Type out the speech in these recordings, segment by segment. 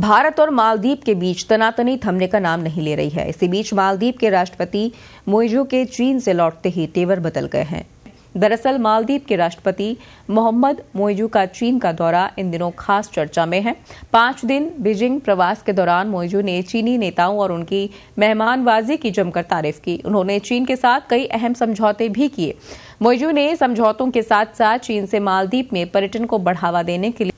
भारत और मालदीव के बीच तनातनी थमने का नाम नहीं ले रही है। इसी बीच मालदीव के राष्ट्रपति मोइजू के चीन से लौटते ही तेवर बदल गए हैं। दरअसल मालदीव के राष्ट्रपति मोहम्मद मोइजू का चीन का दौरा इन दिनों खास चर्चा में है। 5 दिन बीजिंग प्रवास के दौरान मोइजू ने चीनी नेताओं और उनकी मेहमानबाजी की जमकर तारीफ की। उन्होंने चीन के साथ कई अहम समझौते भी किए। मोइजू ने समझौतों के साथ साथ चीन से मालदीव में पर्यटन को बढ़ावा देने के लिए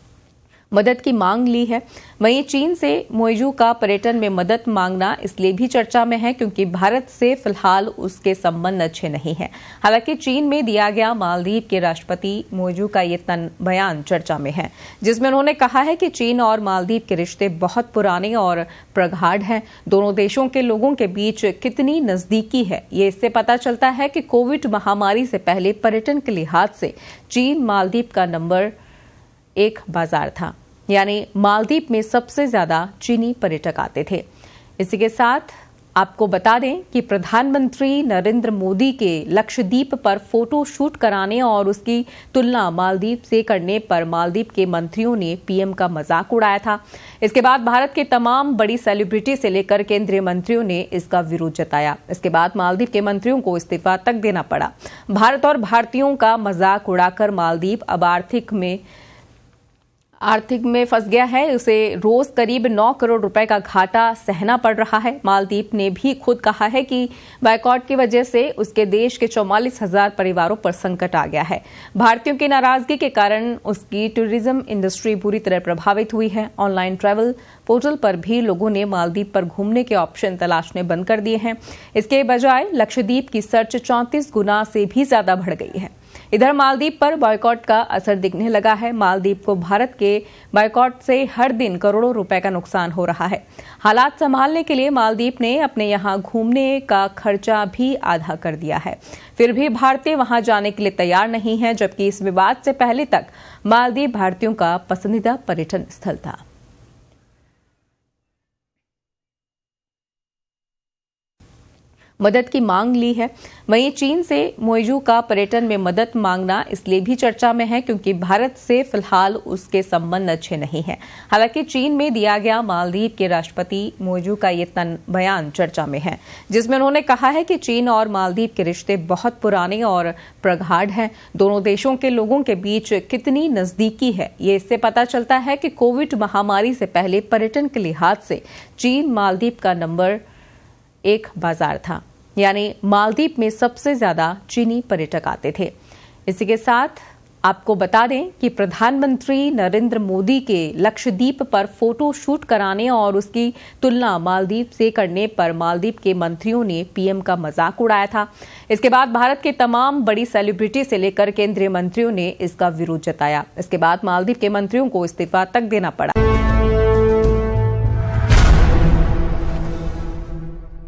मदद की मांग ली है। वहीं चीन से मोइजू का पर्यटन में मदद मांगना इसलिए भी चर्चा में है क्योंकि भारत से फिलहाल उसके संबंध अच्छे नहीं हैं। हालांकि चीन में दिया गया मालदीव के राष्ट्रपति मोइजू का ये बयान चर्चा में है, जिसमें उन्होंने कहा है कि चीन और मालदीव के रिश्ते बहुत पुराने और प्रगाढ़ हैं। दोनों देशों के लोगों के बीच कितनी नजदीकी है, ये इससे पता चलता है कि कोविड महामारी से पहले पर्यटन के लिहाज से चीन मालदीव का नंबर 1 बाजार था, यानी मालदीव में सबसे ज्यादा चीनी पर्यटक आते थे। इसी के साथ आपको बता दें कि प्रधानमंत्री नरेंद्र मोदी के लक्षद्वीप पर फोटो शूट कराने और उसकी तुलना मालदीव से करने पर मालदीव के मंत्रियों ने पीएम का मजाक उड़ाया था। इसके बाद भारत के तमाम बड़ी सेलिब्रिटी से लेकर केंद्रीय मंत्रियों ने इसका विरोध जताया। इसके बाद मालदीव के मंत्रियों को इस्तीफा तक देना पड़ा। भारत और भारतीयों का मजाक उड़ाकर मालदीव अब आर्थिक में फंस गया है। उसे रोज करीब 9 करोड़ रुपए का घाटा सहना पड़ रहा है। मालदीव ने भी खुद कहा है कि बायकॉट की वजह से उसके देश के 44,000 परिवारों पर संकट आ गया है। भारतीयों की नाराजगी के कारण उसकी टूरिज्म इंडस्ट्री बुरी तरह प्रभावित हुई है। ऑनलाइन ट्रैवल पोर्टल पर भी लोगों ने मालदीव पर घूमने के ऑप्शन तलाशने बंद कर दिए हैं। इसके बजाय लक्षद्वीप की सर्च 34 गुना से भी ज्यादा बढ़ गई है। इधर मालदीव पर बॉयकॉट का असर दिखने लगा है। मालदीव को भारत के बॉयकॉट से हर दिन करोड़ों रुपए का नुकसान हो रहा है। हालात संभालने के लिए मालदीव ने अपने यहां घूमने का खर्चा भी आधा कर दिया है। फिर भी भारतीय वहां जाने के लिए तैयार नहीं है, जबकि इस विवाद से पहले तक मालदीव भारतीयों का पसंदीदा पर्यटन स्थल था। मदद की मांग ली है। वहीं चीन से मोइजू का पर्यटन में मदद मांगना इसलिए भी चर्चा में है क्योंकि भारत से फिलहाल उसके संबंध अच्छे नहीं हैं। हालांकि चीन में दिया गया मालदीव के राष्ट्रपति मोइजू का ये बयान चर्चा में है, जिसमें उन्होंने कहा है कि चीन और मालदीव के रिश्ते बहुत पुराने और प्रगाढ़ हैं। दोनों देशों के लोगों के बीच कितनी नजदीकी है, ये इससे पता चलता है कि कोविड महामारी से पहले पर्यटन के लिहाज से चीन मालदीव का नंबर 1 बाजार था, यानी मालदीव में सबसे ज्यादा चीनी पर्यटक आते थे। इसी के साथ आपको बता दें कि प्रधानमंत्री नरेंद्र मोदी के लक्षद्वीप पर फोटो शूट कराने और उसकी तुलना मालदीव से करने पर मालदीव के मंत्रियों ने पीएम का मजाक उड़ाया था। इसके बाद भारत के तमाम बड़ी सेलिब्रिटी से लेकर केंद्रीय मंत्रियों ने इसका विरोध जताया। इसके बाद मालदीव के मंत्रियों को इस्तीफा तक देना पड़ा।